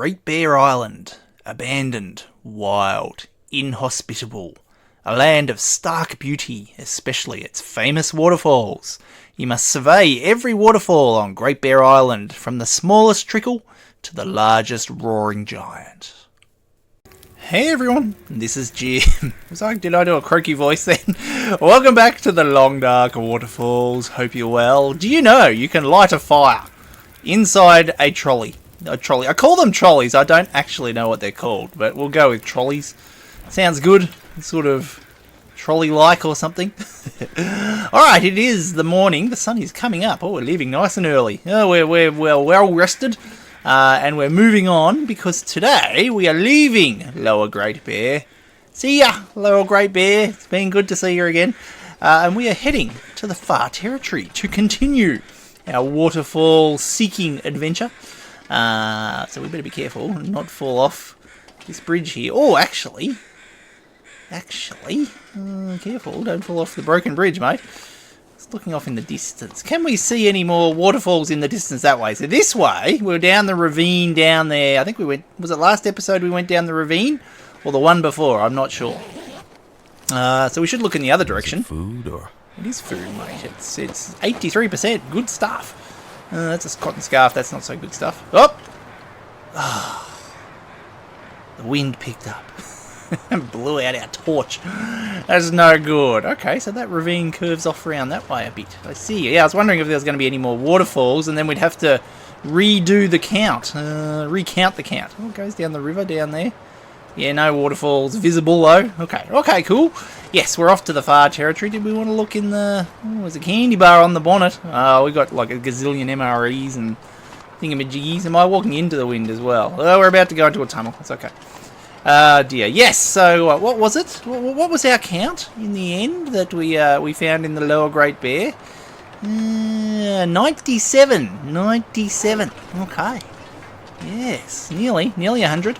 Great Bear Island, abandoned, wild, inhospitable, a land of stark beauty, especially its famous waterfalls. You must survey every waterfall on Great Bear Island, from the smallest trickle to the largest roaring giant. Hey everyone, this is Jim. Did I do a croaky voice then? Welcome back to the long dark waterfalls. Hope you're well. Do you know you can light a fire inside a trolley? I call them trolleys. I don't actually know what they're called, but we'll go with trolleys. Sounds good. Sort of trolley-like or something. Alright, it is the morning. The sun is coming up. Oh, we're leaving nice and early. Oh, we're well rested. And we're moving on because today we are leaving Lower Great Bear. See ya, Lower Great Bear. It's been good to see you again. And we are heading to the Far Territory to continue our waterfall seeking adventure. So we better be careful and not fall off this bridge here. Oh, actually, careful, don't fall off the broken bridge, mate. Looking off in the distance. Can we see any more waterfalls in the distance that way? So this way, we're down the ravine down there. I think we went, was it last episode we went down the ravine? Or the one before? I'm not sure. So we should look in the other direction. Is it food or? It is food, mate. It's 83%. Good stuff. That's a cotton scarf. That's not so good stuff. Oh! The wind picked up. And blew out our torch. That's no good. Okay, so that ravine curves off around that way a bit. I see. Yeah, I was wondering if there was going to be any more waterfalls, and then we'd have to redo the count. Recount the count. Oh, it goes down the river down there. Yeah, no waterfalls visible, though. Okay, cool. Yes, we're off to the Far Territory. Did we want to look in the... Oh, there's a candy bar on the bonnet. We got like a gazillion MREs and thingamajiggies. Am I walking into the wind as well? Oh, we're about to go into a tunnel. It's okay. Dear. Yes, so what was it? What was our count in the end that we found in the Lower Great Bear? 97. 97. Okay. Yes, nearly 100.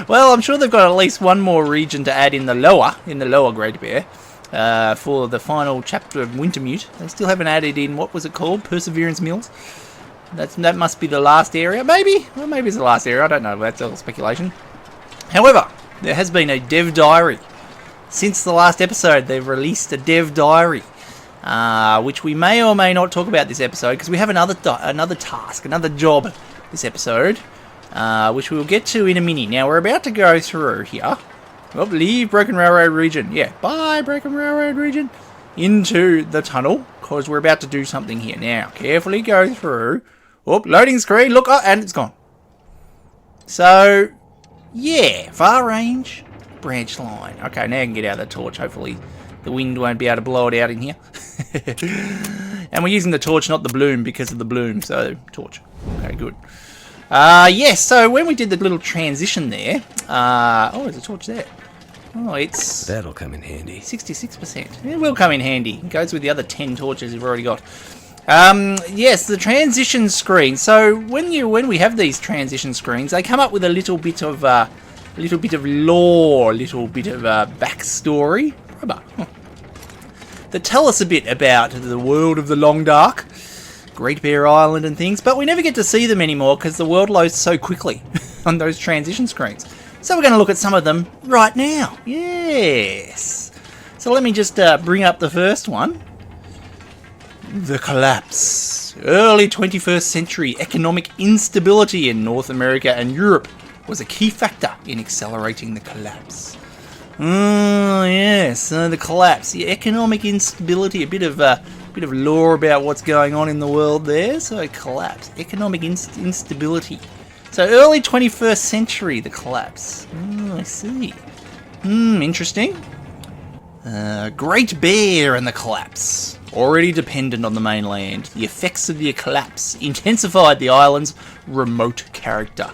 Well, I'm sure they've got at least one more region to add in the Lower Great Bear for the final chapter of Wintermute. They still haven't added in, what was it called? Perseverance Mills? That must be the last area, maybe? Well, maybe it's the last area, I don't know, that's all speculation. However, there has been a dev diary. Since the last episode, they've released a dev diary, which we may or may not talk about this episode, because we have another task, another job this episode, which we will get to in a minute. Now, we're about to go through here. Well, leave Broken Railroad region. Yeah, bye, Broken Railroad region. Into the tunnel, because we're about to do something here. Now, carefully go through. Oh, loading screen. Look, and it's gone. So... yeah, far range, branch line. Okay, now I can get out of the torch. Hopefully the wind won't be able to blow it out in here. And we're using the torch, not the bloom, because of the bloom. So, torch. Okay, good. Yes, so when we did the little transition there... oh, there's a torch there. Oh, it's... that'll come in handy. 66%. It will come in handy. It goes with the other 10 torches you've already got. Yes, the transition screen. So when we have these transition screens, they come up with a little bit of lore, a little bit of backstory that tell us a bit about the world of the Long Dark, Great Bear Island and things. But we never get to see them anymore because the world loads so quickly on those transition screens. So we're going to look at some of them right now. Yes. So let me just bring up the first one. The collapse. Early 21st century economic instability in North America and Europe was a key factor in accelerating the collapse. Oh, yes, the collapse. The economic instability, a bit of lore about what's going on in the world there. So, collapse. Economic instability. So, early 21st century, the collapse. Oh, I see. Interesting. Great Bear and the collapse. Already dependent on the mainland, the effects of the collapse intensified the island's remote character.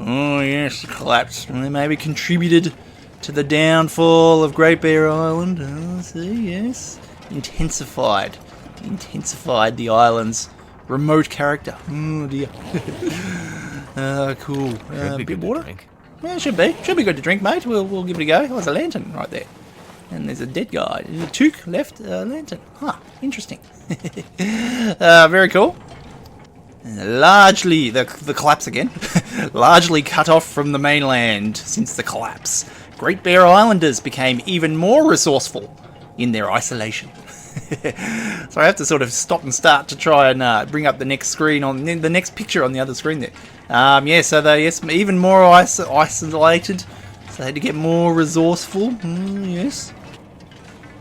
Oh yes, the collapse maybe contributed to the downfall of Great Bear Island. Oh, see, yes. Intensified the island's remote character. Oh dear. Cool. Should be bit good water? to drink. Yeah, should be good to drink, mate. We'll give it a go. Oh, there's a lantern right there. And there's a dead guy. There's a toque left, lantern. Huh, interesting. Very cool. Largely, the collapse again, largely cut off from the mainland since the collapse, Great Bear Islanders became even more resourceful in their isolation. So I have to sort of stop and start to try and bring up the next screen on the next picture on the other screen there. Yeah, so they even more isolated, so they had to get more resourceful. Yes.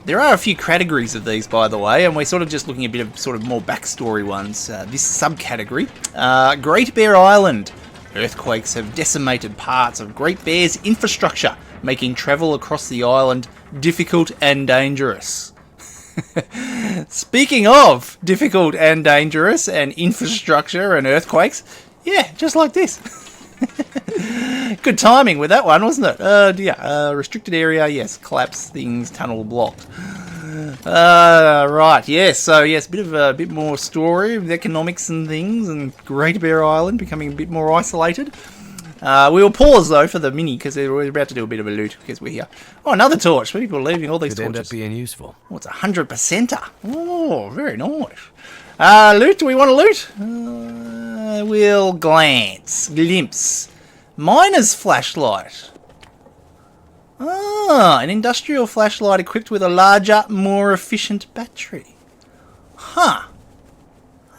There are a few categories of these, by the way, and we're sort of just looking at a bit of sort of more backstory ones. This subcategory, Great Bear Island. Earthquakes have decimated parts of Great Bear's infrastructure, making travel across the island difficult and dangerous. Speaking of difficult and dangerous and infrastructure and earthquakes, yeah, just like this. Good timing with that one, wasn't it? Yeah, restricted area, yes. Collapse things, tunnel blocked. Right, yes. So yes, a bit more story of economics and things, and Great Bear Island becoming a bit more isolated. We will pause though for the mini because we're about to do a bit of a loot because we're here. Oh, another torch. People are leaving all these torches. Could end up being useful. Oh, it's 100%er. Oh, very nice. Loot. Do we want to loot? We'll glimpse. Miner's flashlight. Ah, an industrial flashlight equipped with a larger, more efficient battery. Huh.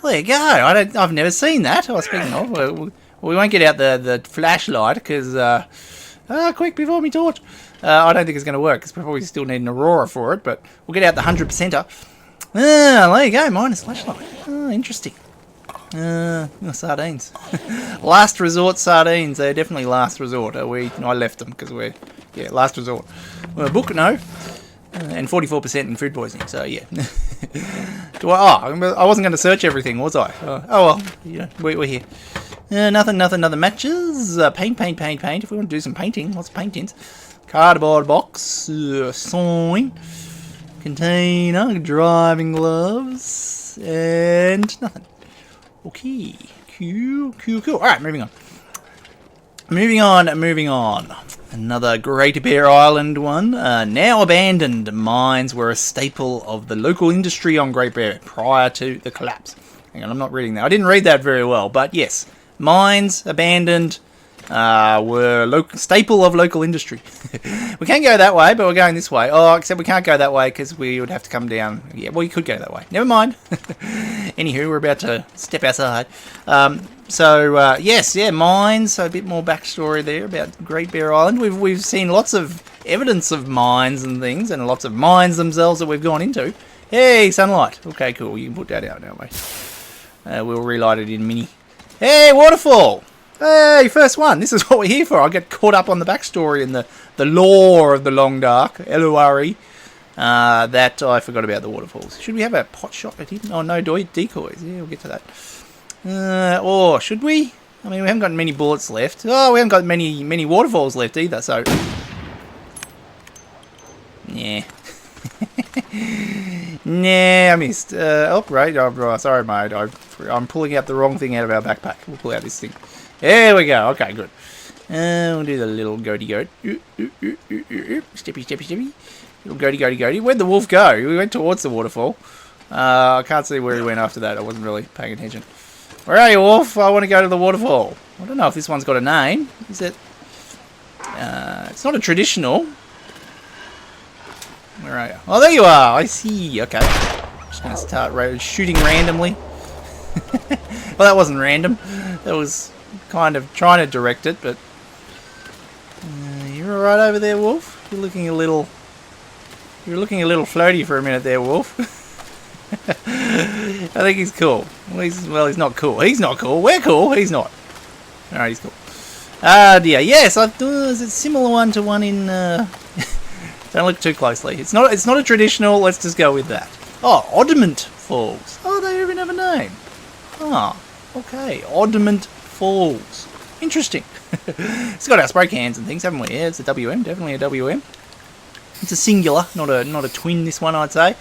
Well, there you go. I've never seen that. Oh, speaking of, we won't get out the flashlight because quick before me torch. I don't think it's going to work because we probably still need an aurora for it, but we'll get out the 100%er. There you go. Miner's flashlight. Oh, interesting. Sardines. Last resort sardines. They're definitely last resort. I left them because last resort. Well, book, no. And 44% in food poisoning, so yeah. I wasn't going to search everything, was I? Oh well, we're here. Nothing other matches. Paint. If we want to do some painting, lots of paintings. Cardboard box. Sign. Container. Driving gloves. And nothing. Okay, cool. Alright, moving on. Another Great Bear Island one. Now abandoned, mines were a staple of the local industry on Great Bear prior to the collapse. Hang on, I'm not reading that. I didn't read that very well, but yes. Mines, abandoned, were staple of local industry. We can't go that way, but we're going this way. Oh, except we can't go that way because we would have to come down. Yeah, well, you could go that way. Never mind. Anywho, we're about to step outside. Yes, mines. So a bit more backstory there about Great Bear Island. We've seen lots of evidence of mines and things, and lots of mines themselves that we've gone into. Hey, sunlight. Okay, cool. You can put that out now, mate. We'll relight it in mini. Hey, waterfall. Hey, first one. This is what we're here for. I get caught up on the backstory and the lore of the Long Dark, L-O-R-E. That I forgot about the waterfalls. Should we have a pot shot at him? Oh, no decoys. Yeah, we'll get to that. Or should we? I mean, we haven't got many bullets left. Oh, we haven't got many waterfalls left either, so... Yeah. Nah, I missed. Right. Oh, sorry, mate. I'm pulling out the wrong thing out of our backpack. We'll pull out this thing. There we go. Okay, good. We'll do the little goaty goat. Steppy. Little goaty. Where'd the wolf go? We went towards the waterfall. I can't see where he went after that. I wasn't really paying attention. Where are you, wolf? I want to go to the waterfall. I don't know if this one's got a name. Is it? It's not a traditional. Where are you? Oh, there you are. I see. Okay. Just going to start shooting randomly. Well, that wasn't random. That was kind of trying to direct it, but... you're alright over there, wolf? You're looking a little floaty for a minute there, wolf. I think he's cool. Well, he's not cool. He's not cool. We're cool. He's not. Alright, he's cool. Dear. Yes, is it similar one to one in... Don't look too closely. It's not a traditional. Let's just go with that. Oh, Oddment Falls. Oh, they even have a name. Ah, okay. Oddment Falls. Interesting. It's got our spray cans and things, haven't we? Yeah, it's a WM. Definitely a WM. It's a singular, not a twin. This one, I'd say.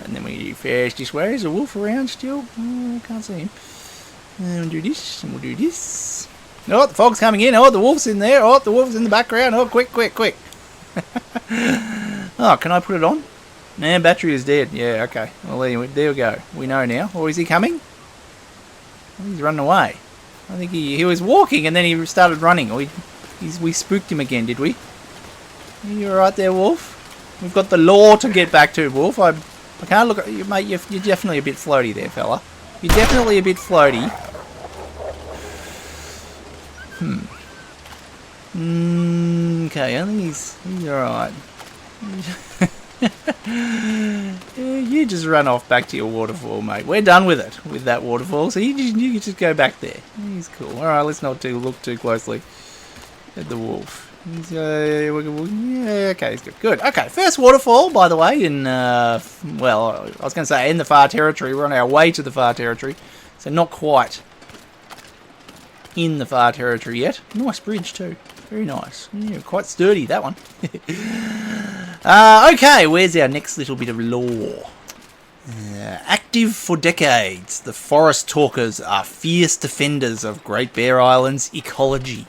And then we fast this way. Is a wolf around still? Oh, I can't see him. We'll do this and we'll do this. Oh, the fog's coming in. Oh, the wolf's in there. Oh, the wolf's in the background. Oh, quick. Oh, can I put it on? Nah, battery is dead. Yeah, okay. Well, there we go. We know now. Or is he coming? He's running away. I think he was walking and then he started running. Or we spooked him again, did we? Are you alright there, Wolf? We've got the law to get back to, Wolf. I can't look at you, mate. You're definitely a bit floaty there, fella. You're definitely a bit floaty. Okay, I think he's alright. You just run off back to your waterfall, mate. We're done with it, with that waterfall. So you just go back there. He's cool. Alright, let's not look too closely at the wolf. He's, yeah, okay, he's good. Good. Okay, first waterfall, by the way, in, well, I was going to say in the far territory. We're on our way to the far territory. So not quite in the far territory yet. Nice bridge, too. Very nice. Yeah, quite sturdy, that one. Okay, where's our next little bit of lore? Active for decades, the forest talkers are fierce defenders of Great Bear Island's ecology.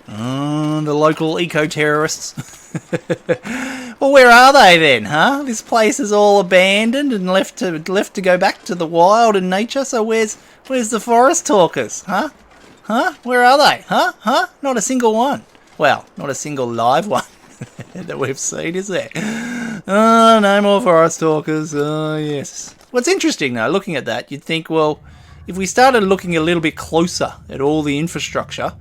The local eco-terrorists. Well, where are they then, huh? This place is all abandoned and left to go back to the wild and nature. So where's the forest talkers, huh? Huh? Where are they? Huh? Not a single one. Well, not a single live one that we've seen, is there? Oh, no more forest talkers. Oh, yes. What's interesting, though, looking at that, you'd think, well, if we started looking a little bit closer at all the infrastructure...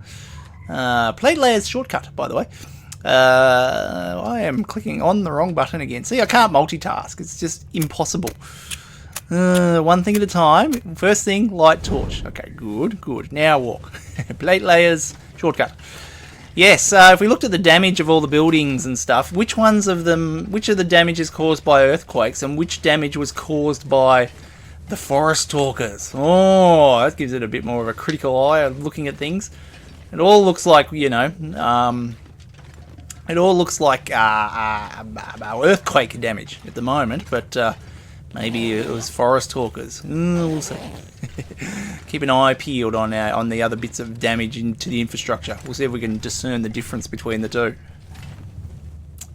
plate layers shortcut, by the way. I am clicking on the wrong button again. See, I can't multitask. It's just impossible. One thing at a time. First thing, light torch. Okay, good. Now walk. Plate layers shortcut. Yes, if we looked at the damage of all the buildings and stuff, which of the damage is caused by earthquakes and which damage was caused by the forest talkers? Oh, that gives it a bit more of a critical eye of looking at things. It all looks like, it all looks like earthquake damage at the moment, but maybe it was forest talkers. We'll see. Keep an eye peeled on the other bits of damage into the infrastructure. We'll see if we can discern the difference between the two.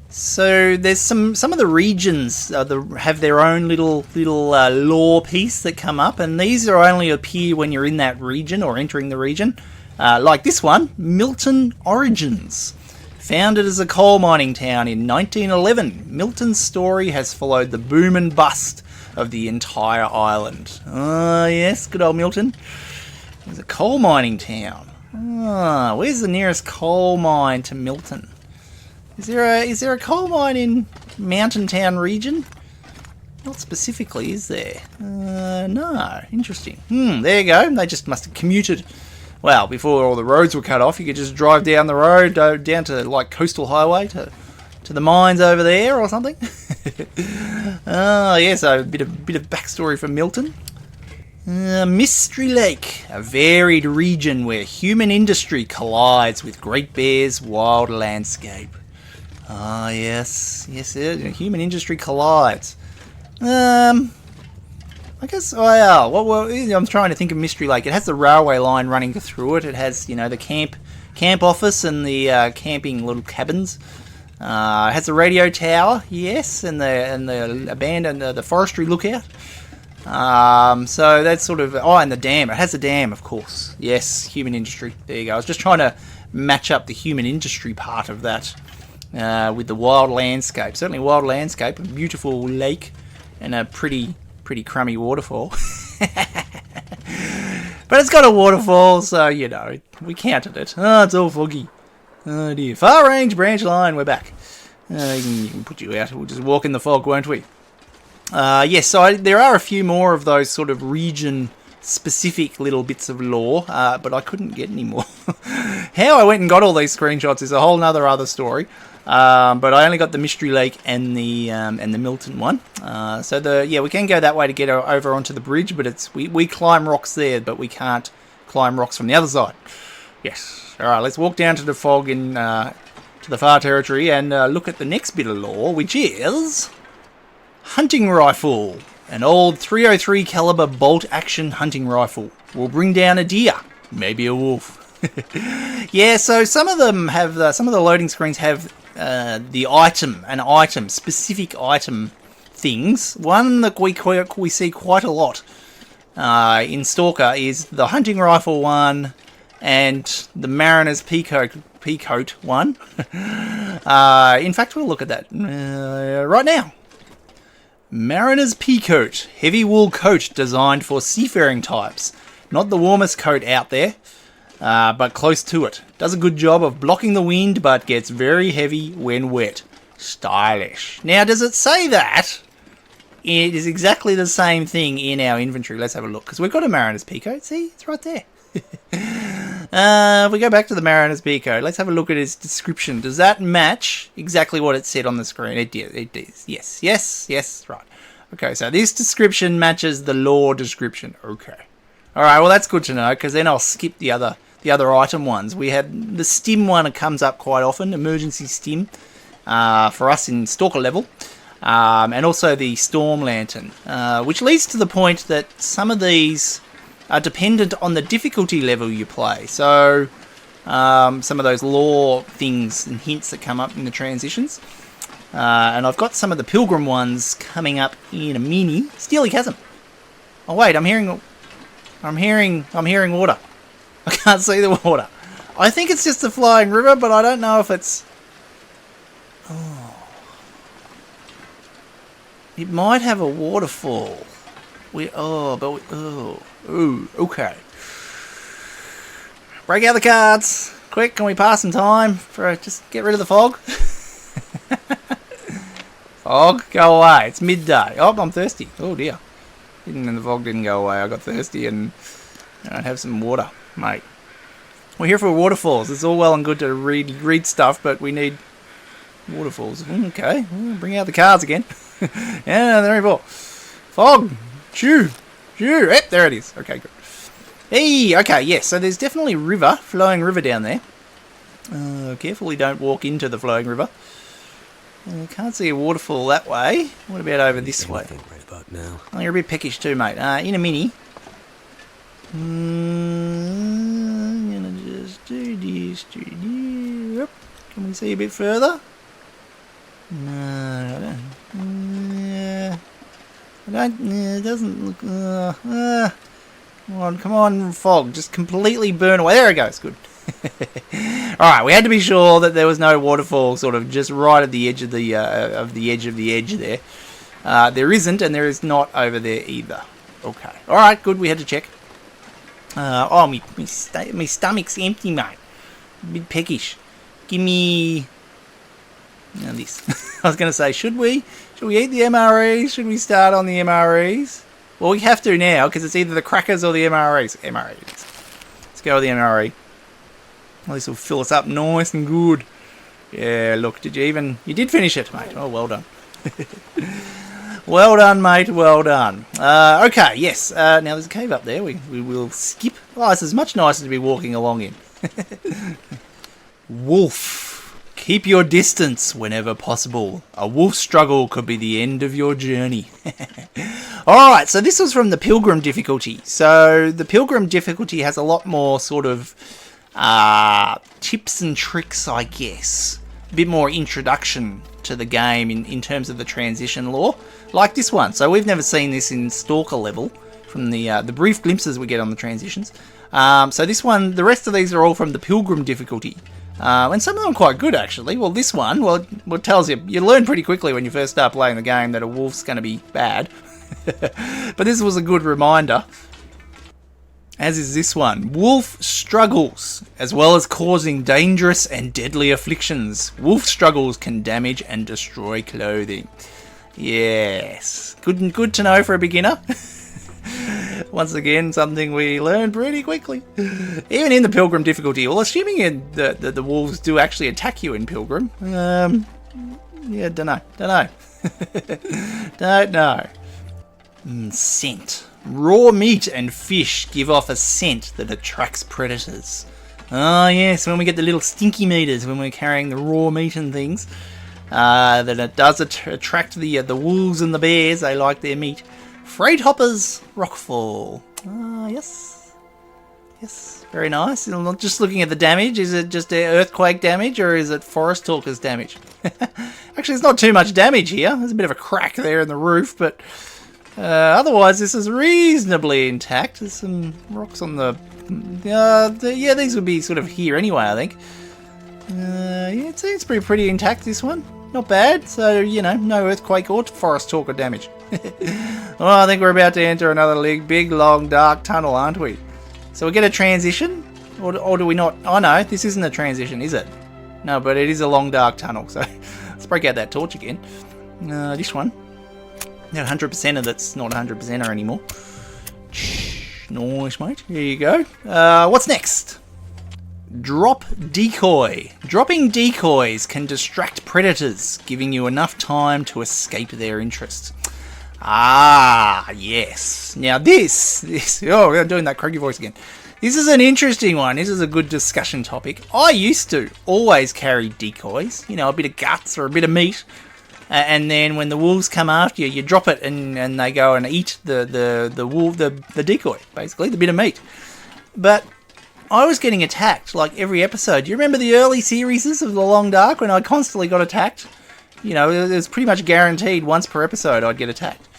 So there's some of the regions have their own little lore piece that come up, and these are only appear when you're in that region or entering the region. Like this one, Milton Origins. Founded as a coal mining town in 1911, Milton's story has followed the boom and bust of the entire island. Yes, good old Milton. It was a coal mining town. Where's the nearest coal mine to Milton? Is there a coal mine in Mountain Town region? Not specifically, is there? No. Interesting. There you go. They just must have commuted. Well, before all the roads were cut off, you could just drive down the road, down to like Coastal Highway to the mines over there or something. Yeah, so a bit of backstory for Milton. Mystery Lake, a varied region where human industry collides with Great Bear's wild landscape. Yes, human industry collides. I guess, I'm trying to think of Mystery Lake. It has the railway line running through it. It has, the camp office and the camping little cabins. It has the radio tower, yes, and the abandoned the forestry lookout. So that's sort of, and the dam. It has a dam, of course. Yes, human industry. There you go. I was just trying to match up the human industry part of that with the wild landscape. Certainly wild landscape, a beautiful lake, and a pretty crummy waterfall. But it's got a waterfall, so, we counted it. It's all foggy. Oh, dear. Far range branch line, we're back. You can put you out. We'll just walk in the fog, won't we? Yes, so there are a few more of those sort of region-specific little bits of lore, but I couldn't get any more. How I went and got all these screenshots is a whole other story. But I only got the Mystery Lake and the Milton one. So we can go that way to get over onto the bridge, but we climb rocks there, but we can't climb rocks from the other side. Yes. All right, let's walk down to the fog to the far territory and look at the next bit of lore, which is hunting rifle. An old 303 caliber bolt action hunting rifle will bring down a deer, maybe a wolf. Yeah, so some of them have some of the loading screens have specific item things. One that we see quite a lot in Stalker is the hunting rifle one and the Mariner's Peacoat one. In fact, we'll look at that right now. Mariner's Peacoat, heavy wool coat designed for seafaring types. Not the warmest coat out there, but close to it. Does a good job of blocking the wind, but gets very heavy when wet. Stylish. Now, does it say that? It is exactly the same thing in our inventory. Let's have a look, because we've got a Mariner's Peacoat. See, it's right there. If we go back to the Mariner's Peacoat, let's have a look at its description. Does that match exactly what it said on the screen? It is. Yes, right. Okay, so this description matches the lore description. Okay. Alright, well that's good to know, because then I'll skip the other item ones. We had the stim one that comes up quite often, emergency stim, for us in Stalker level. And also the Storm Lantern, which leads to the point that some of these are dependent on the difficulty level you play. So, some of those lore things and hints that come up in the transitions. And I've got some of the Pilgrim ones coming up in a mini. Steely Chasm. Oh wait, I'm hearing water. I can't see the water. I think it's just a flying river, but I don't know if it's... Oh. It might have a waterfall. Ooh, okay. Break out the cards. Quick, can we pass some time for just get rid of the fog? Fog, go away. It's midday. Oh, I'm thirsty. Oh dear. And the fog didn't go away. I got thirsty and I have some water, mate. We're here for waterfalls. It's all well and good to read stuff, but we need waterfalls. Okay, bring out the cards again. Yeah, there we go. Fog. Shoo. Yep, there it is. Okay, good. Hey, okay, yes. So there's definitely flowing river down there. Carefully don't walk into the flowing river. Can't see a waterfall that way. What about over this way? Right about now. Oh, you're a bit peckish too, mate. In a mini. I'm gonna just do this. Yep. Can we see a bit further? No, I don't. It doesn't look... come on, fog. Just completely burn away. There it goes. Good. Alright, we had to be sure that there was no waterfall sort of just right at the edge of the edge there. There isn't, and there is not over there either. Okay. Alright, good. We had to check. My stomach's empty, mate. A bit peckish. Give me... Now this. I was going to say, should we eat the MREs? Should we start on the MREs? Well, we have to now, because it's either the crackers or the MREs. MREs. Let's go with the MRE. Well, this will fill us up nice and good. Yeah, look, you did finish it, mate. Oh, well done. Well done, mate, well done. Okay, yes. Now, there's a cave up there. We will skip. Oh, this is much nicer to be walking along in. Wolf. Keep your distance whenever possible. A wolf struggle could be the end of your journey. Alright, so this was from the Pilgrim difficulty. So the Pilgrim difficulty has a lot more sort of tips and tricks, I guess. A bit more introduction to the game in terms of the transition lore. Like this one. So we've never seen this in Stalker level from the brief glimpses we get on the transitions. So this one, the rest of these are all from the Pilgrim difficulty. And some of them quite good, actually. Well, this one, what tells you learn pretty quickly when you first start playing the game that a wolf's going to be bad. But this was a good reminder. As is this one. Wolf struggles, as well as causing dangerous and deadly afflictions. Wolf struggles can damage and destroy clothing. Yes. Good to know for a beginner. Once again, something we learned pretty quickly. Even in the Pilgrim difficulty. Well, assuming the wolves do actually attack you in Pilgrim. Yeah, don't know. Don't know. Scent. Raw meat and fish give off a scent that attracts predators. Oh yes, when we get the little stinky meters, when we're carrying the raw meat and things, that it does attract the wolves and the bears. They like their meat. Freight hoppers, rockfall. Ah, yes. Yes, very nice. I'm not just looking at the damage. Is it just earthquake damage or is it forest talkers damage? Actually, it's not too much damage here. There's a bit of a crack there in the roof, but Otherwise, this is reasonably intact. There's some rocks on the... yeah, these would be sort of here anyway, I think. Yeah, it's pretty intact, this one. Not bad. So, you know, no earthquake or forest talk or damage. Well, I think we're about to enter another big, long, dark tunnel, aren't we? So we get a transition? Or do we not? Oh, no, this isn't a transition, is it? No, but it is a long, dark tunnel. So let's break out that torch again. This one. That 100% of that's not 100%er anymore. Nice, mate. Here you go. What's next? Drop decoy. Dropping decoys can distract predators, giving you enough time to escape their interest. Ah, yes. Now this, oh, I'm doing that croaky voice again. This is an interesting one. This is a good discussion topic. I used to always carry decoys, you know, a bit of guts or a bit of meat. And then when the wolves come after you, you drop it and they go and eat the decoy, basically, the bit of meat. But I was getting attacked like every episode. Do you remember the early series of The Long Dark when I constantly got attacked? You know, it was pretty much guaranteed once per episode I'd get attacked.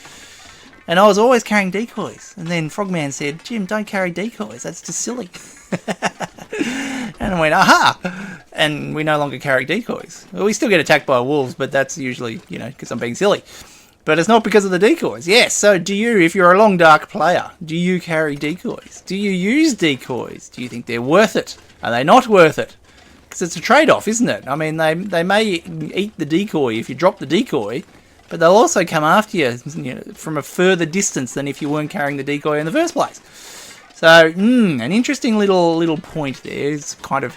And I was always carrying decoys. And then Frogman said, Jim, don't carry decoys. That's just silly. And I went, aha! And we no longer carry decoys. Well, we still get attacked by wolves, but that's usually, you know, because I'm being silly. But it's not because of the decoys. Yes, so do you, if you're a Long Dark player, do you carry decoys? Do you use decoys? Do you think they're worth it? Are they not worth it? Because it's a trade-off, isn't it? I mean, they may eat the decoy if you drop the decoy, but they'll also come after you, know, from a further distance than if you weren't carrying the decoy in the first place. So, an interesting little point there. It's kind of,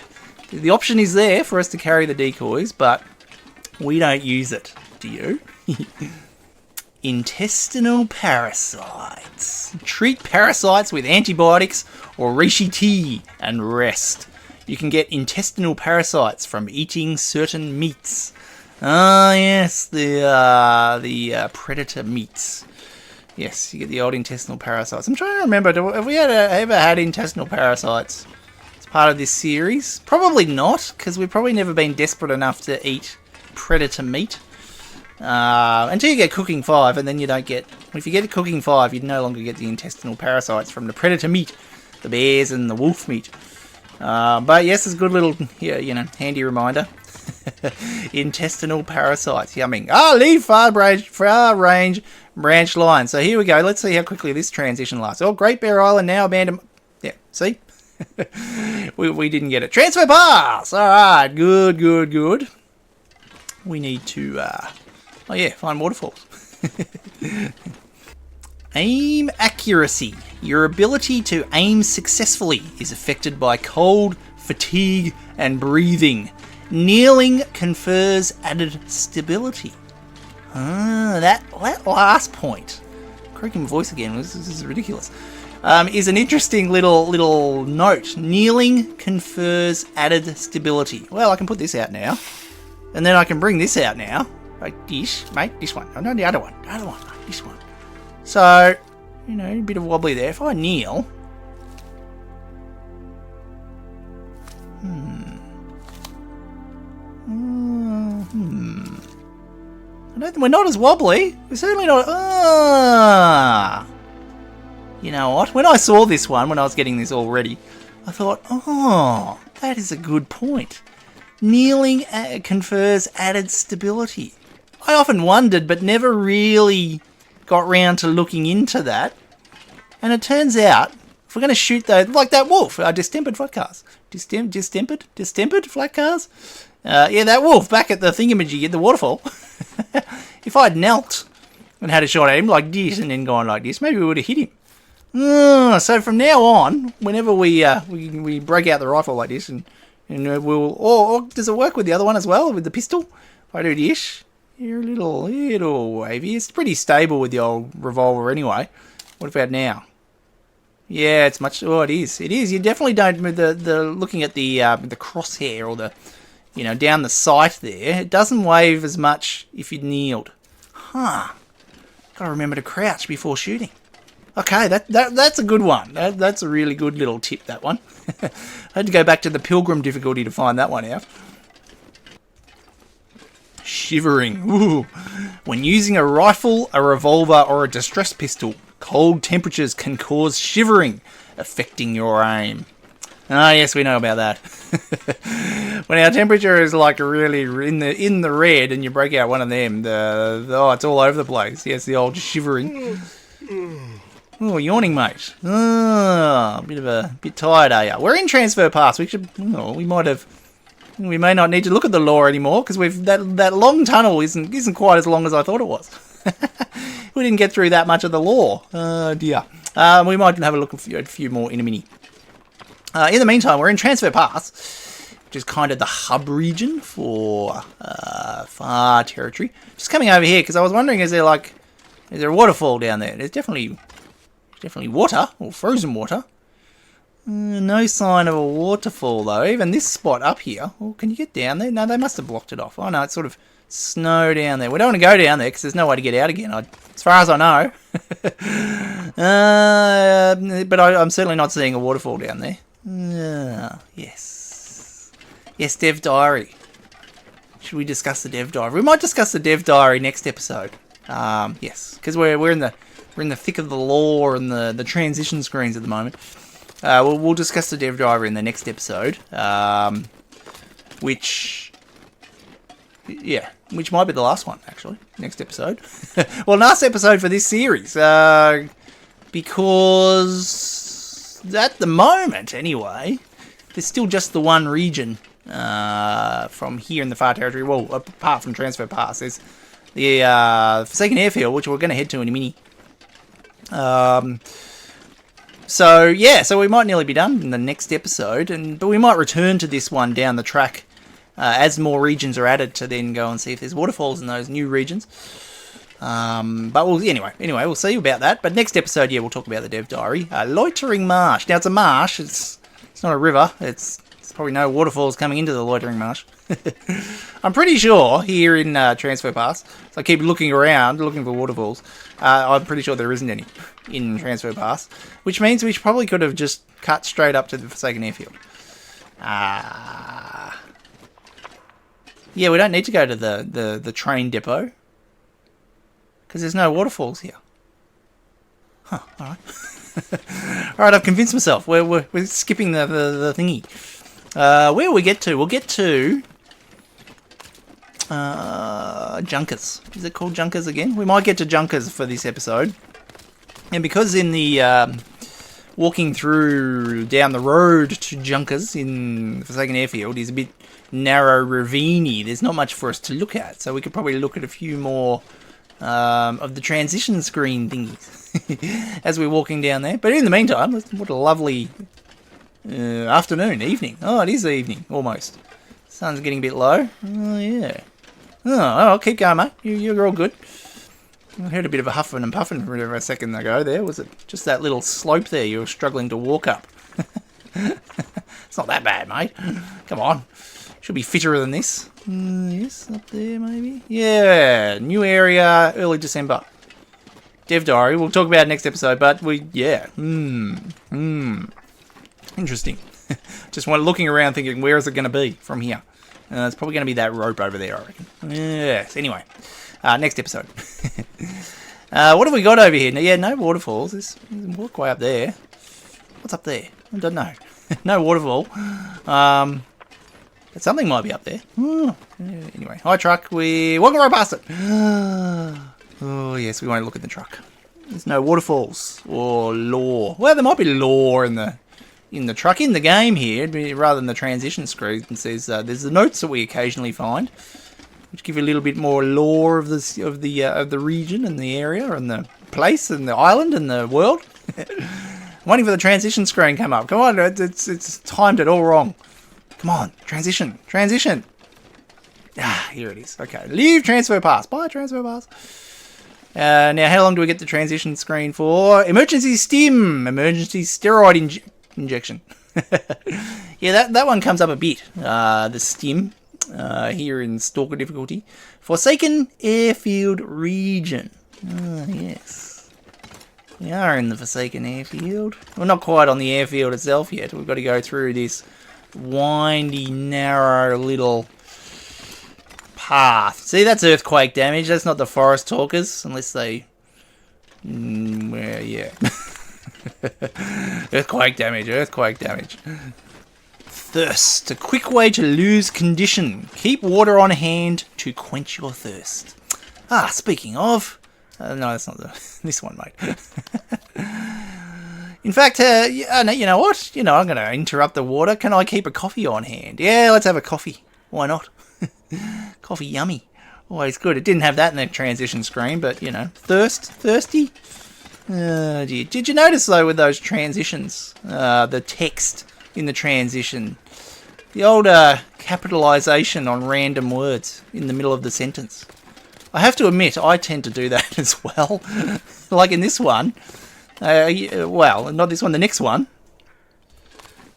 the option is there for us to carry the decoys, but we don't use it. Do you? Intestinal parasites. Treat parasites with antibiotics or reishi tea and rest. You can get intestinal parasites from eating certain meats. Ah, yes, the predator meats. Yes, you get the old intestinal parasites. I'm trying to remember, have we ever had intestinal parasites as part of this series? Probably not, because we've probably never been desperate enough to eat predator meat. Until you get cooking 5, and then you don't get... If you get cooking 5, you no longer get the intestinal parasites from the predator meat, the bears and the wolf meat. But yes, it's a good little, you know, handy reminder. Intestinal parasites, yumming. Leave far range branch line. So here we go. Let's see how quickly this transition lasts. Oh, Great Bear Island now abandoned. Yeah, see? we didn't get it. Transfer pass! Alright, good. We need to, find waterfalls. Aim accuracy. Your ability to aim successfully is affected by cold, fatigue, and breathing. Kneeling confers added stability. That last point. Croaking voice again. This is ridiculous. Is an interesting little note. Kneeling confers added stability. Well, I can put this out now, and then I can bring this out now. Like this, mate. This one. Oh, no, the other one. This one. So, you know, a bit of wobbly there. If I kneel... We're not as wobbly. We're certainly not... You know what? When I saw this one, when I was getting this all ready, I thought, that is a good point. Kneeling confers added stability. I often wondered, but never really got round to looking into that. And it turns out, if we're going to shoot those, like that wolf, distempered flat cars. Distempered flat cars? Yeah, that wolf back at the thingamajig at the waterfall. If I'd knelt and had a shot at him like this and then gone like this, maybe we would have hit him. So from now on, whenever we break out the rifle like this, and we'll... Or does it work with the other one as well, with the pistol? If I do this, you're a little wavy. It's pretty stable with the old revolver anyway. What about now? Yeah, it's much... Oh, it is. It is. You definitely don't... The looking at the crosshair or the... You know, down the sight there, it doesn't wave as much if you kneeled. Gotta remember to crouch before shooting. Okay, that's a good one. That's a really good little tip, that one. I had to go back to the Pilgrim difficulty to find that one out. Shivering. Ooh. When using a rifle, a revolver, or a distress pistol, cold temperatures can cause shivering, affecting your aim. Ah, yes, we know about that. When our temperature is like really in the red, and you break out one of them, it's all over the place. Yes, the old shivering. Oh, yawning, mate. Oh, bit tired, are you? We're in transfer pass. We may not need to look at the lore anymore because that long tunnel isn't quite as long as I thought it was. We didn't get through that much of the lore. Oh dear. We might have a look at a few more in a minute. In the meantime, we're in transfer pass, which is kind of the hub region for Far territory. Just coming over here because I was wondering, is there a waterfall down there? There's definitely water, or frozen water. No sign of a waterfall though. Even this spot up here. Oh, can you get down there? No, they must have blocked it off. Oh no, it's sort of snow down there. We don't want to go down there because there's no way to get out again, as far as I know. But I'm certainly not seeing a waterfall down there. Yes. Yes, Dev Diary. Should we discuss the Dev Diary? We might discuss the Dev Diary next episode. Yes, because we're in the thick of the lore and the transition screens at the moment. We'll discuss the Dev Diary in the next episode, which might be the last one, actually, next episode. Well, last episode for this series, because at the moment, anyway, there's still just the one region from here in the Far Territory, well, apart from Transfer Pass. There's the Forsaken Airfield, which we're going to head to in a mini. So we might nearly be done in the next episode, but we might return to this one down the track as more regions are added to then go and see if there's waterfalls in those new regions. But anyway, we'll see about that. But next episode, we'll talk about the Dev Diary. Loitering Marsh. Now it's a marsh. It's not a river. It's probably no waterfalls coming into the Loitering Marsh. I'm pretty sure here in Transfer Pass, so I keep looking around, looking for waterfalls. I'm pretty sure there isn't any in Transfer Pass, which means we probably could have just cut straight up to the Forsaken Airfield. Yeah, we don't need to go to the train depot because there's no waterfalls here. Huh, alright. Alright, I've convinced myself. We're skipping the thingy. Where will we get to? We'll get to Junkers. Is it called Junkers again? We might get to Junkers for this episode. And because in the walking through down the road to Junkers in the Forsaken Airfield is a bit narrow, ravine-y, there's not much for us to look at. So we could probably look at a few more of the transition screen thingies as we're walking down there. But in the meantime, what a lovely evening. Oh, it is evening, almost. Sun's getting a bit low. Oh, yeah. Oh, I'll keep going, mate. You're all good. I heard a bit of a huffing and puffing for a second ago there. Was it just that little slope there you were struggling to walk up? It's not that bad, mate. Come on. Should be fitter than this. Yes, up there maybe. Yeah, new area, early December. Dev Diary, we'll talk about it next episode, but interesting. Just looking around thinking, where is it going to be from here? It's probably going to be that rope over there, I reckon. Yes, anyway. Next episode. What have we got over here? Yeah, no waterfalls. There's a walkway up there. What's up there? I don't know. No waterfall. But something might be up there. Anyway, hi truck. We're walking right past it. Oh, yes, we won't look at the truck. There's no waterfalls or lore. Well, there might be lore in the truck, in the game here, rather than the transition screen. It says there's the notes that we occasionally find, which give you a little bit more lore of the region and the area and the place and the island and the world. I'm waiting for the transition screen to come up. Come on, it's timed it all wrong. Come on, transition. Here it is. Okay, leave Transfer Pass. Bye, Transfer Pass. Now, how long do we get the transition screen for? Emergency stim. Emergency steroid injection. Yeah, that one comes up a bit. The stim here in Stalker difficulty. Forsaken Airfield region. Yes. We are in the Forsaken Airfield. We're not quite on the airfield itself yet. We've got to go through this windy, narrow little path. See, that's earthquake damage. That's not the forest talkers, unless they... yeah. Earthquake damage, earthquake damage. Thirst. A quick way to lose condition. Keep water on hand to quench your thirst. Ah, speaking of... no, that's not this one, mate. In fact, you know what? I'm going to interrupt the water. Can I keep a coffee on hand? Yeah, let's have a coffee. Why not? Coffee, yummy. Always good. It didn't have that in the transition screen, but, thirsty. Dear. Did you notice, though, with those transitions, the text in the transition, the old capitalization on random words in the middle of the sentence? I have to admit, I tend to do that as well. Like in this one. Well, not this one, the next one.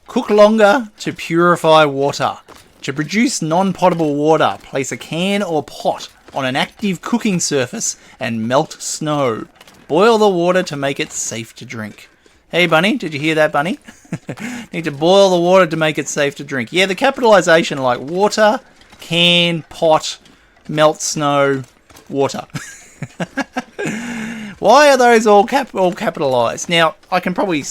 Cook longer to purify water. To produce non-potable water, place a can or pot on an active cooking surface and melt snow. Boil the water to make it safe to drink. Hey, Bunny, did you hear that, Bunny? Need to boil the water to make it safe to drink. Yeah, the capitalisation like water, can, pot, melt snow, water. Why are those all capitalised? Now, I can probably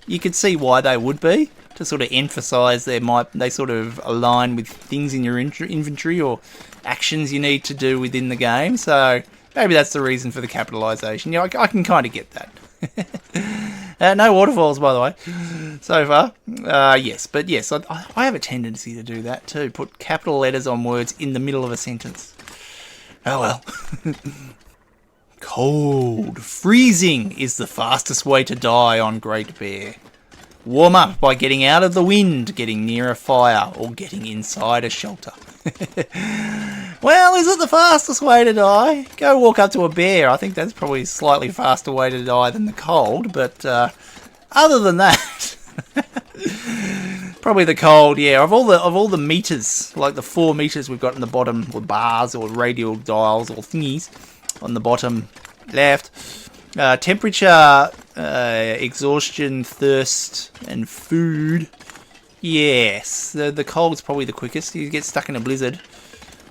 you could see why they would be, to sort of emphasise they sort of align with things in your inventory or actions you need to do within the game. So maybe that's the reason for the capitalisation. Yeah, I can kind of get that. No waterfalls, by the way, so far. Yes, but yes, I have a tendency to do that too. Put capital letters on words in the middle of a sentence. Oh well. Cold. Freezing is the fastest way to die on Great Bear. Warm up by getting out of the wind, getting near a fire, or getting inside a shelter. Well, is it the fastest way to die? Go walk up to a bear. I think that's probably a slightly faster way to die than the cold, but other than that... Probably the cold, yeah. Of all the meters, like the 4 meters we've got in the bottom, or bars, or radial dials, or thingies on the bottom left, temperature, exhaustion, thirst, and food. Yes, the cold's probably the quickest. You get stuck in a blizzard.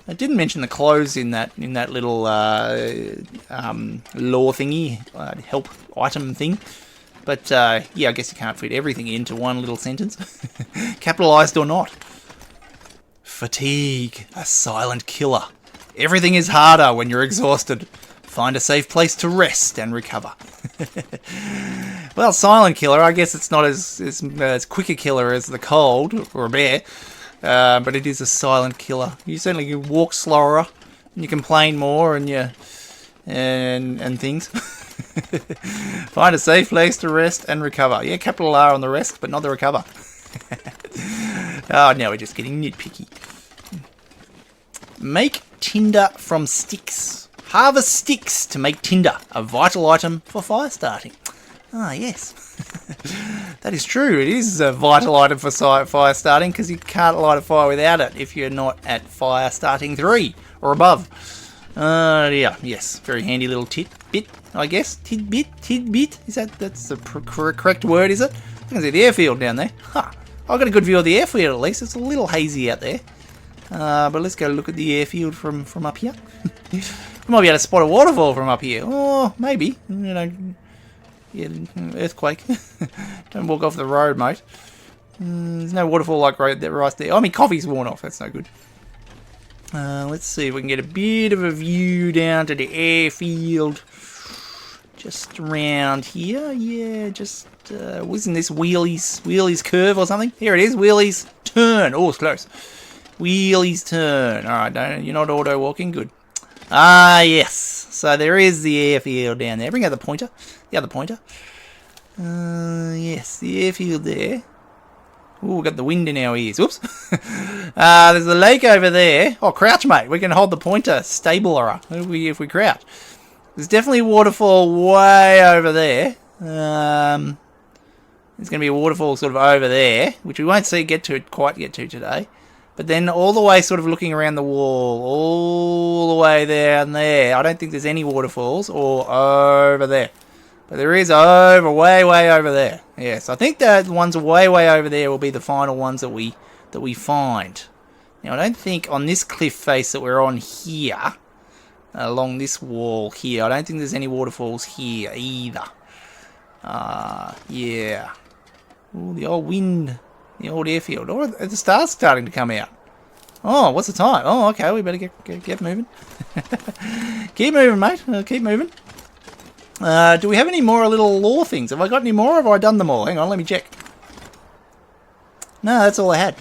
I didn't mention the clothes in that little lore thingy, help item thing. But, yeah, I guess you can't fit everything into one little sentence. Capitalised or not. Fatigue, a silent killer. Everything is harder when you're exhausted. Find a safe place to rest and recover. Well, silent killer, I guess it's not as quick a killer as the cold, or a bear. But it is a silent killer. You certainly walk slower, and you complain more, and things. Find a safe place to rest and recover. Yeah, capital R on the rest, but not the recover. Oh, now we're just getting nitpicky. Make tinder from sticks. Harvest sticks to make tinder, a vital item for fire starting. Ah, yes. That is true. It is a vital item for fire starting, because you can't light a fire without it if you're not at fire starting 3 or above. Yeah, yes. Very handy little tidbit, I guess. Tidbit? That's the correct word, is it? I can see the airfield down there. Huh. I've got a good view of the airfield at least. It's a little hazy out there. But let's go look at the airfield from up here. We might be able to spot a waterfall from up here. Oh, maybe. Yeah, earthquake. Don't walk off the road, mate. There's no waterfall like right there. Oh, I mean, coffee's worn off. That's no good. Let's see if we can get a bit of a view down to the airfield. Just around here. Yeah, just... wasn't this Wheelie's curve or something? Here it is. Wheelie's turn. Oh, it's close. Wheelie's turn. Alright, you're not auto-walking. Good. Ah, yes. So there is the airfield down there. Bring out the pointer. The other pointer. Yes, the airfield there. Ooh, we've got the wind in our ears. Whoops. There's a lake over there. Oh, crouch, mate. We can hold the pointer stabler if we crouch. There's definitely a waterfall way over there. There's going to be a waterfall sort of over there, which we won't quite get to today. But then all the way sort of looking around the wall, all the way down there. I don't think there's any waterfalls or over there. But there is way over there. Yes, I think that the ones way over there will be the final ones that we find. Now, I don't think on this cliff face that we're on here, along this wall here, I don't think there's any waterfalls here either. Yeah. Ooh, the old wind, the old airfield. Oh, the stars starting to come out. Oh, what's the time? Oh, okay, we better get moving. Keep moving, mate. Keep moving. Do we have any more little lore things? Have I got any more, or have I done them all? Hang on, let me check. No, that's all I had.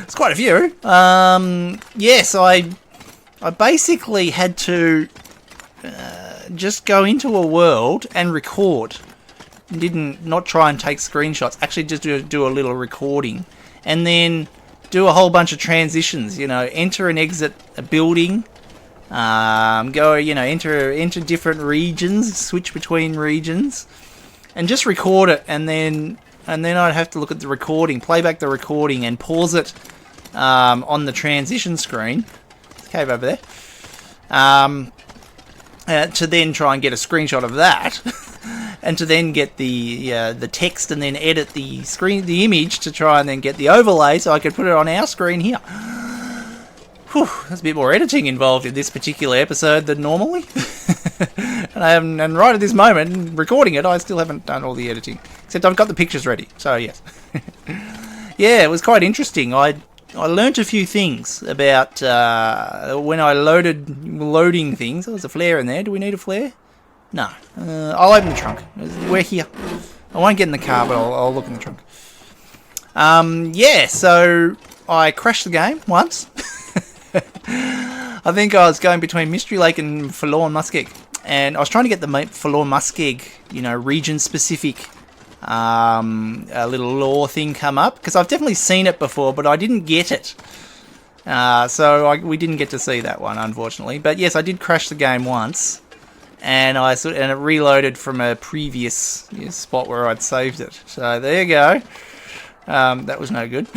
It's quite a few. Yes, I basically had to just go into a world and record. Not try and take screenshots. Actually, just do a little recording, and then do a whole bunch of transitions. You know, enter and exit a building. Go, you know, enter different regions, switch between regions, and just record it, and then I'd have to look at the recording, play back the recording, and pause it on the transition screen. There's a cave over there. To then try and get a screenshot of that, and to then get the text, and then edit the image to try and then get the overlay so I could put it on our screen here. Whew, there's a bit more editing involved in this particular episode than normally. and right at this moment, recording it, I still haven't done all the editing. Except I've got the pictures ready, so yes. Yeah, it was quite interesting. I learnt a few things about when I loading things. There was a flare in there. Do we need a flare? No. I'll open the trunk. We're here. I won't get in the car, but I'll look in the trunk. Yeah, so I crashed the game once. I think I was going between Mystery Lake and Forlorn Muskeg, and I was trying to get the Forlorn Muskeg, you know, region-specific little lore thing come up, because I've definitely seen it before, but I didn't get it. So we didn't get to see that one, unfortunately. But yes, I did crash the game once, and it reloaded from a previous spot where I'd saved it. So there you go. That was no good.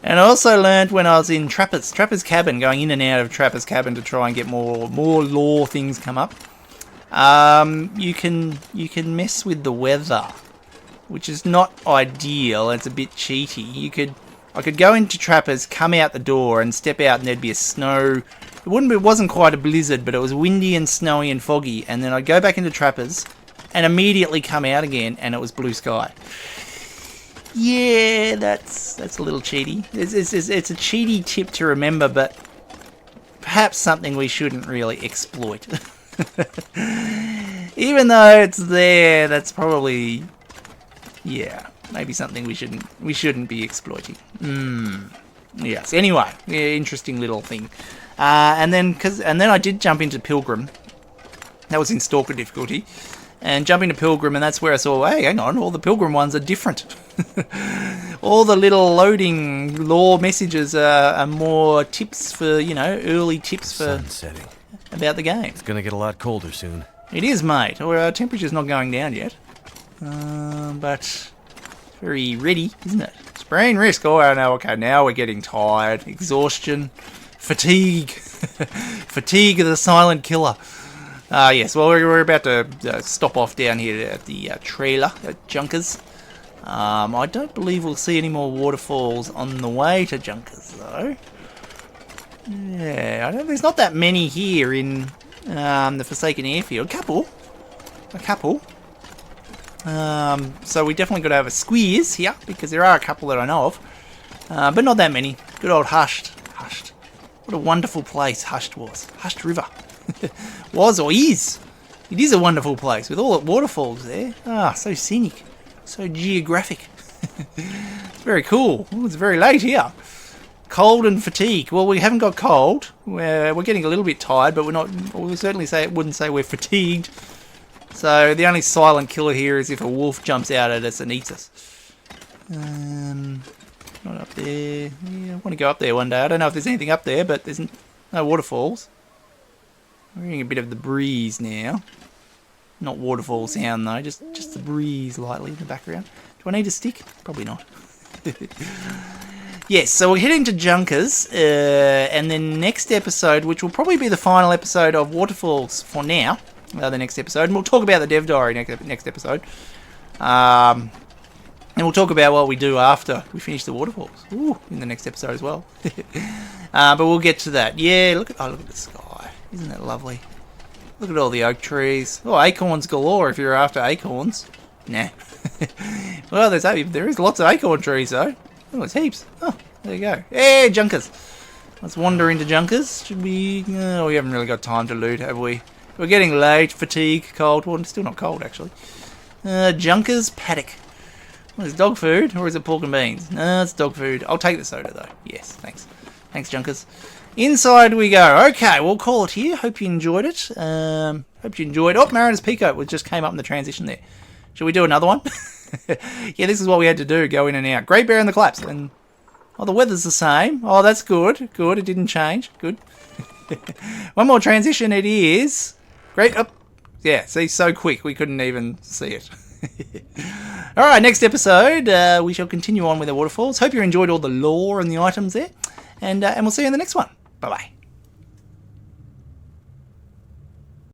And I also learned when I was in Trapper's Cabin, going in and out of Trapper's Cabin to try and get more lore things come up. You can mess with the weather, which is not ideal. It's a bit cheaty. I could go into Trapper's, come out the door, and step out, and there'd be a snow. It wasn't quite a blizzard, but it was windy and snowy and foggy. And then I'd go back into Trapper's, and immediately come out again, and it was blue sky. Yeah, that's a little cheaty. It's a cheaty tip to remember, but perhaps something we shouldn't really exploit. Even though it's there, that's probably, yeah, maybe something we shouldn't be exploiting. Yes. Anyway, yeah, interesting little thing. And then I did jump into Pilgrim. That was in Stalker difficulty. And jump into Pilgrim, and that's where I saw, hey, hang on, all the Pilgrim ones are different. All the little loading lore messages are more tips for, you know, early tips for sun setting about the game. It's going to get a lot colder soon. It is, mate. Our temperature's not going down yet. But it's very ready, isn't it? Sprain risk. Oh, no, okay, now we're getting tired. Exhaustion. Fatigue. Fatigue of the silent killer. Yes, well, we're about to stop off down here at the trailer at Junkers. I don't believe we'll see any more waterfalls on the way to Junkers, though. Yeah, there's not that many here in the Forsaken Airfield. A couple. So we definitely got to have a squeeze here, because there are a couple that I know of. But not that many. Good old Hushed. What a wonderful place Hushed was. Hushed River. Was or is. It is a wonderful place with all the waterfalls there. So scenic. So geographic. It's very cool. Ooh, it's very late here. Cold and fatigue. Well, we haven't got cold. We're getting a little bit tired, but we're not. We certainly wouldn't say we're fatigued. So the only silent killer here is if a wolf jumps out at us and eats us. Not up there. Yeah, I want to go up there one day. I don't know if there's anything up there, but there's no waterfalls. We're getting a bit of the breeze now. Not waterfall sound though, just the breeze lightly in the background. Do I need a stick? Probably not. Yes, so we're heading to Junkers, and then next episode, which will probably be the final episode of Waterfalls for now, the next episode, and we'll talk about the dev diary next episode. And we'll talk about what we do after we finish the waterfalls. Ooh, in the next episode as well. But we'll get to that. Yeah, look at the sky. Isn't that lovely? Look at all the oak trees. Oh, acorns galore if you're after acorns. Nah. Well, there is lots of acorn trees though. Oh, there's heaps. Oh, there you go. Hey, junkers. Let's wander into junkers. Should we? Oh, we haven't really got time to loot, have we? We're getting late. Fatigue, cold. Well, it's still not cold actually. Junkers paddock. What is dog food or is it pork and beans? No, it's dog food. I'll take the soda though. Yes, thanks. Thanks, junkers. Inside we go. Okay, we'll call it here. Hope you enjoyed it. Hope you enjoyed. Oh, Mariner's Pico, which just came up in the transition there. Shall we do another one? Yeah, this is what we had to do. Go in and out. Great Bear in the collapse. And oh, the weather's the same. Oh, that's good. Good. It didn't change. Good. One more transition. It is. Great. Up. Yeah. See, so quick we couldn't even see it. All right. Next episode, we shall continue on with the waterfalls. Hope you enjoyed all the lore and the items there, and we'll see you in the next one. Bye bye.